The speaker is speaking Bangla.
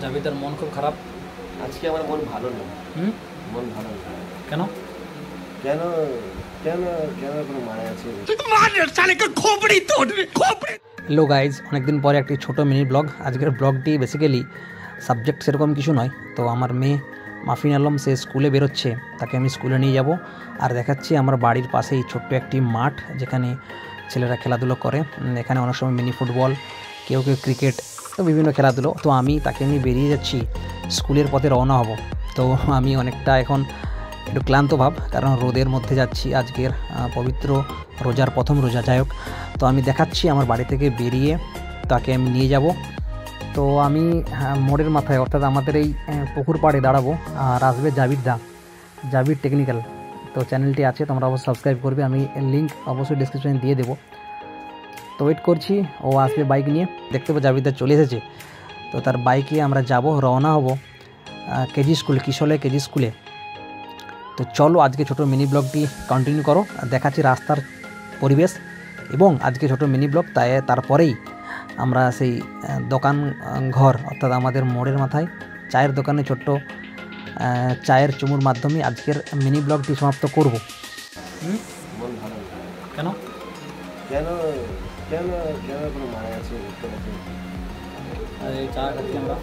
জাভিদার মন খুব খারাপ আজকে। আমার মন ভালো নেই। মন ভালো নেই। কেন কেন কেন কেন কোনো মানে আছে? হ্যালো গাইজ, অনেকদিন পরে একটি ছোট মিনি ব্লগ। আজকের ব্লগটি বেসিক্যালি সাবজেক্ট সেরকম কিছু নয়। তো আমার মেয়ে মাফিন আলম সে স্কুলে বেরোচ্ছে, তাকে আমি স্কুলে নিয়ে যাব। আর দেখাচ্ছি আমার বাড়ির পাশেই ছোট্ট একটি মাঠ, যেখানে ছেলেরা খেলাধুলো করে। এখানে অনেক সময় মিনি ফুটবল, কেউ কেউ ক্রিকেট, তো বিভিন্ন খেলাধুলো। তো আমি তাকে নিয়ে বেরিয়ে যাচ্ছি, স্কুলের পথে রওনা হব। তো আমি অনেকটা এখন একটু ক্লান্ত ভাব, কারণ রোদের মধ্যে যাচ্ছি। আজকের পবিত্র রোজার প্রথম রোজা, যাই হোক। তো আমি দেখাচ্ছি আমার বাড়ি থেকে বেরিয়ে তাকে আমি নিয়ে যাব। তো আমি মোড়ের মাথায়, অর্থাৎ আমাদের এই পুকুর পাড়ে দাঁড়াবো। আর আসবে জাভিদ টেকনিক্যাল। তো চ্যানেলটি আছে, তোমরা অবশ্যই সাবস্ক্রাইব করবে। আমি লিঙ্ক অবশ্যই ডিসক্রিপশনে দিয়ে দেবো। তো ওয়েট করছি, ও আসবে বাইক নিয়ে। দেখতে পাবো জাভিদা চলে এসেছে। তো তার বাইকে আমরা যাব, রওনা হব কেজি স্কুল, কিশোলে কেজি স্কুলে। তো চলো আজকে ছোটো মিনি ব্লগটি কন্টিনিউ করো। দেখাচ্ছি রাস্তার পরিবেশ এবং আজকে ছোটো মিনি ব্লগ। তারপরেই আমরা সেই দোকান ঘর, অর্থাৎ আমাদের মোড়ের মাথায় চায়ের দোকানে ছোট্ট চায়ের চুমুর মাধ্যমে আজকের মিনি ব্লগটি সমাপ্ত করব। মন ভালো নেই। কেন কেন কেন কেন কোনো মানে আছে? এই চা খাচ্ছি আমরা।